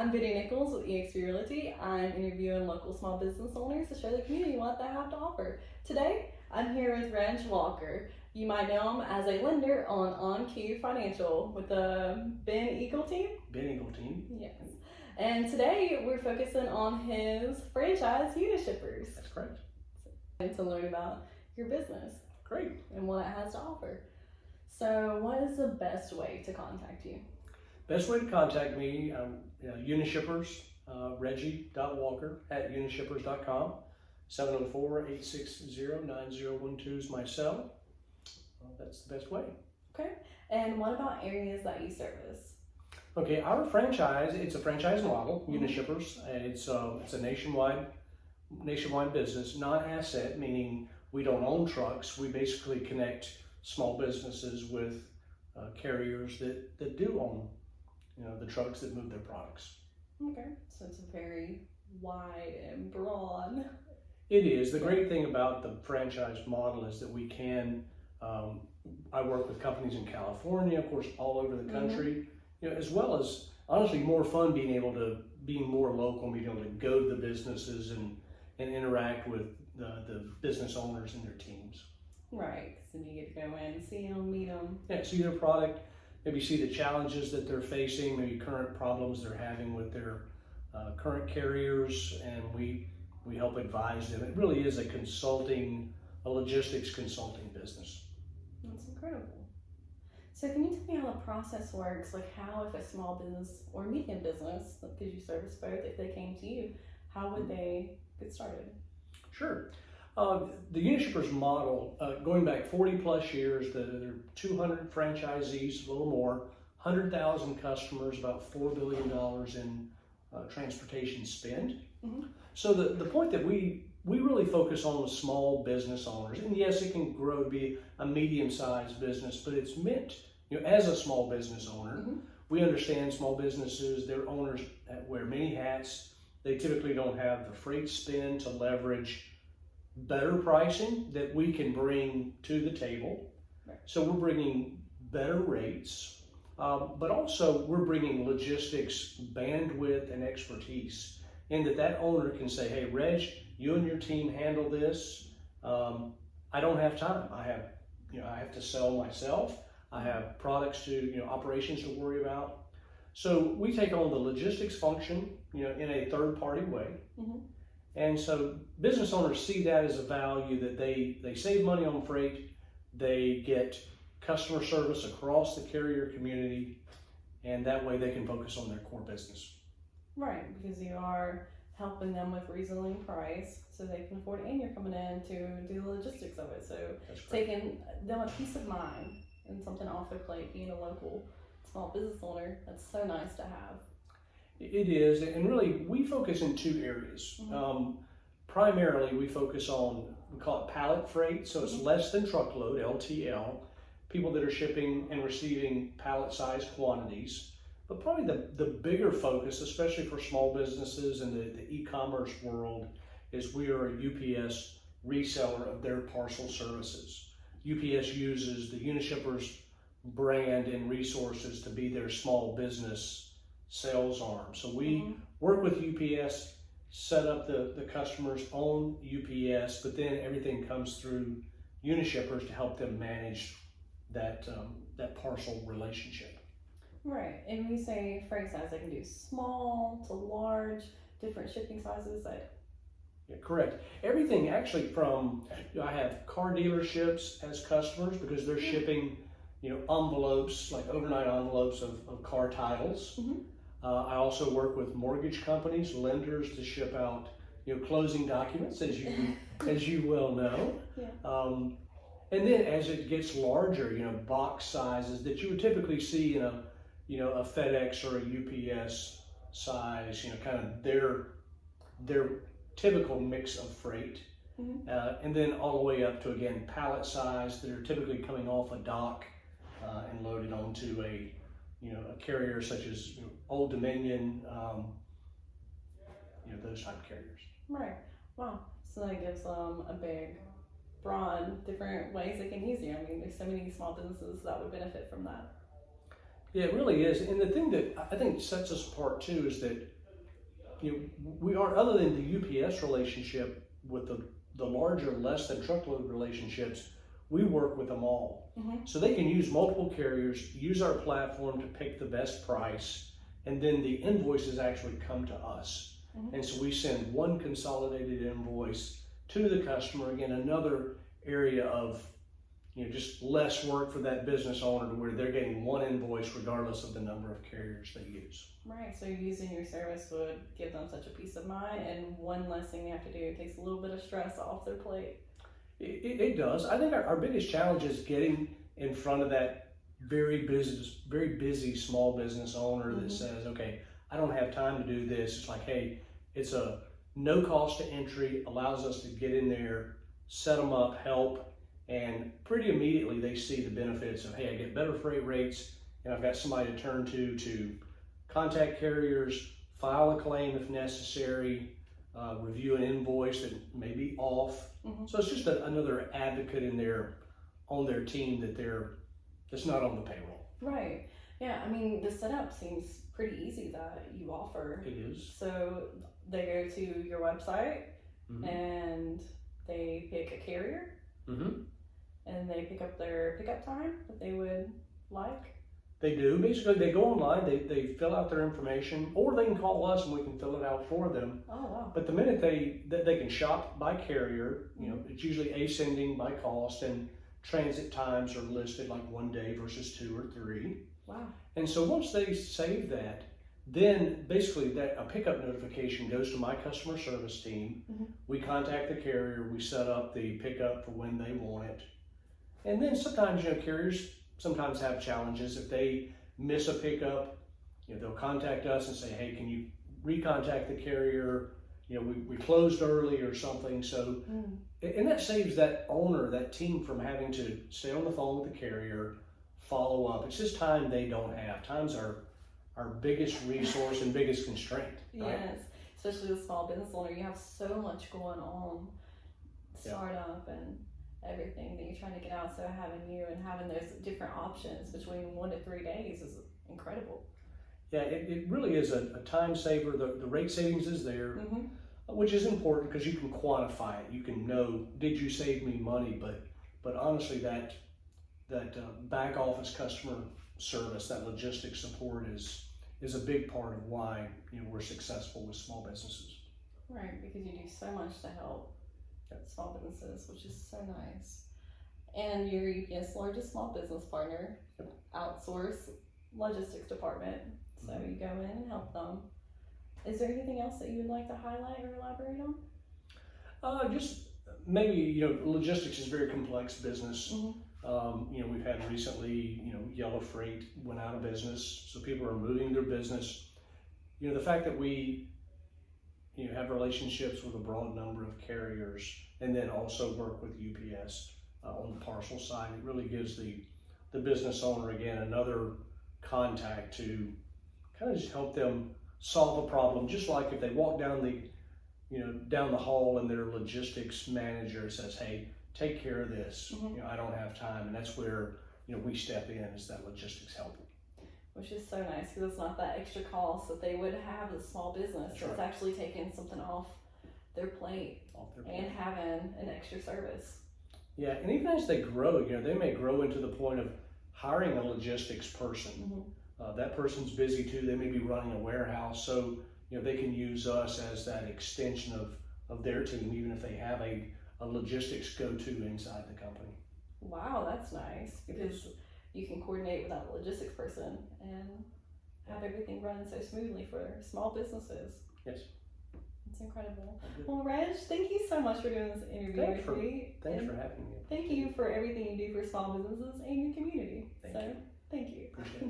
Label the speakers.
Speaker 1: I'm Biddy Nichols with eXp Realty. I'm interviewing local small business owners to show the community what they have to offer. Today, I'm here with Reggie Walker. You might know him as a lender on Q Financial with the Biddy Nichols team.
Speaker 2: Biddy Nichols team.
Speaker 1: Yes. And today, we're focusing on his franchise, Unishippers.
Speaker 2: That's correct.
Speaker 1: And to learn about your business.
Speaker 2: Great.
Speaker 1: And what it has to offer. So, what is the best way to contact you?
Speaker 2: Best way to contact me, Unishippers, Reggie.Walker@unishippers.com. 704-860-9012 is my cell. That's the best way.
Speaker 1: Okay. And what about areas that you service?
Speaker 2: Okay, our franchise, it's a franchise model, Unishippers, and it's a nationwide business, non-asset, meaning we don't own trucks. We basically connect small businesses with carriers that do own, the trucks that move their products.
Speaker 1: Okay, so it's very wide and broad.
Speaker 2: It is. The great thing about the franchise model is that we can, I work with companies in California, of course, all over the country, as well as, honestly, more fun being more local, being able to go to the businesses and interact with the business owners and their teams.
Speaker 1: Right, because then you get to go in, see them, meet them.
Speaker 2: Yeah, see their product, maybe see the challenges that they're facing, maybe current problems they're having with their current carriers, and we help advise them. It really is a logistics consulting business.
Speaker 1: That's incredible. So can you tell me how the process works? Like how if a small business or medium business, because you service both, if they came to you, how would they get started?
Speaker 2: Sure. The Unishippers model, going back 40 plus years, there are 200 franchisees, a little more, 100,000 customers, about $4 billion in transportation spend. So the point that we really focus on with small business owners, and yes, it can grow to be a medium-sized business, but it's meant, as a small business owner, we understand small businesses, their owners wear many hats. They typically don't have the freight spend to leverage better pricing that we can bring to the table.
Speaker 1: Right.
Speaker 2: So we're bringing better rates, but also we're bringing logistics, bandwidth, and expertise, and that owner can say, hey, Reg, you and your team handle this. I don't have time. I have to sell myself. I have products operations to worry about. So we take on the logistics function, in a third-party way. And so business owners see that as a value, that they save money on freight, they get customer service across the carrier community, and that way they can focus on their core business.
Speaker 1: Right, because you are helping them with reasonably price so they can afford it, and you're coming in to do the logistics of it. So taking them a peace of mind and something off their plate, being a local small business owner, that's so nice to have.
Speaker 2: It is, and really we focus in two areas. Primarily we focus on, we call it pallet freight, so it's less than truckload, LTL, people that are shipping and receiving pallet-sized quantities. But probably the bigger focus, especially for small businesses in the e-commerce world, is we are a UPS reseller of their parcel services. UPS uses the Unishippers brand and resources to be their small business sales arm. So we work with UPS, set up the customer's own UPS, but then everything comes through Unishippers to help them manage that parcel relationship.
Speaker 1: Right, and when you say freight size, they can do small to large, different shipping sizes.
Speaker 2: Yeah, correct. Everything actually from, I have car dealerships as customers because they're shipping, envelopes, like overnight envelopes of car titles. I also work with mortgage companies, lenders to ship out, closing documents, as you well know. And then as it gets larger, box sizes that you would typically see in a FedEx or a UPS size, kind of their typical mix of freight. And then all the way up to, again, pallet size that are typically coming off a dock and loaded onto a carrier such as Old Dominion, those type of carriers.
Speaker 1: Right. Wow. So that gives them a big, broad, different ways they can use you. I mean, there's so many small businesses that would benefit from that.
Speaker 2: Yeah, it really is. And the thing that I think sets us apart too is that we are, other than the UPS relationship with the larger, less than truckload relationships, we work with them all. So they can use multiple carriers, use our platform to pick the best price, and then the invoices actually come to us. And so we send one consolidated invoice to the customer. Again, another area of just less work for that business owner, to where they're getting one invoice regardless of the number of carriers they use.
Speaker 1: Right, so using your service would give them such a peace of mind, and one less thing they have to do. It takes a little bit of stress off their plate.
Speaker 2: It does. I think our biggest challenge is getting in front of that very busy small business owner that says, okay, I don't have time to do this. It's like, hey, it's a no cost to entry, allows us to get in there, set them up, help, and pretty immediately they see the benefits of, hey, I get better freight rates, and I've got somebody to turn to contact carriers, file a claim if necessary, review an invoice that may be off. So it's just another advocate on their team that's not on the payroll.
Speaker 1: Right. Yeah, I mean, the setup seems pretty easy that you offer.
Speaker 2: It is.
Speaker 1: So they go to your website and they pick a carrier and they pick up their pickup time that they would like.
Speaker 2: They do. Basically, they go online, they fill out their information, or they can call us and we can fill it out for them.
Speaker 1: Oh, wow.
Speaker 2: But the minute they can shop by carrier, it's usually ascending by cost, and transit times are listed like 1 day versus 2 or 3.
Speaker 1: Wow.
Speaker 2: And so once they save that, then basically a pickup notification goes to my customer service team. We contact the carrier, we set up the pickup for when they want it. And then sometimes, carriers sometimes have challenges. If they miss a pickup, they'll contact us and say, hey, can you recontact the carrier? We closed early or something. So, and that saves that owner, that team, from having to stay on the phone with the carrier, follow up. It's just time they don't have. Time's our biggest resource and biggest constraint. Right?
Speaker 1: Yes, especially the small business owner. You have so much going on, startup and everything that you're trying to get out. So having you and having those different options between 1 to 3 days is incredible.
Speaker 2: Yeah, it really is a time saver. The rate savings is there, which is important because you can quantify it. You can know, did you save me money? But honestly, that back office customer service, that logistics support is a big part of why we're successful with small businesses.
Speaker 1: Right, because you do so much to help small businesses, which is so nice. And your UPS largest small business partner, outsource logistics department. So you go in and help them. Is there anything else that you would like to highlight or elaborate on?
Speaker 2: Just maybe, logistics is a very complex business. We've had recently, Yellow Freight went out of business, so people are moving their business. The fact that we have relationships with a broad number of carriers, and then also work with UPS on the parcel side, it really gives the business owner, again, another contact to kind of just help them solve a problem. Just like if they walk down the hall and their logistics manager says, hey, take care of this, I don't have time, and that's where we step in as that logistics helper.
Speaker 1: Which is so nice, because it's not that extra cost that they would have as a small business.
Speaker 2: That's
Speaker 1: It's
Speaker 2: right.
Speaker 1: actually taking something off their plate and having an extra service.
Speaker 2: Yeah, and even as they grow, they may grow into the point of hiring a logistics person. That person's busy too. They may be running a warehouse, so they can use us as that extension of their team, even if they have a logistics go-to inside the company.
Speaker 1: Wow, that's nice, because you can coordinate with that logistics person and have everything running so smoothly for small businesses.
Speaker 2: Yes.
Speaker 1: It's incredible. Well, Reg, thank you so much for doing this interview with me.
Speaker 2: Thanks for having me.
Speaker 1: Thank you for everything you do for small businesses and your community.
Speaker 2: Thank you.
Speaker 1: Thank you.
Speaker 2: Appreciate it.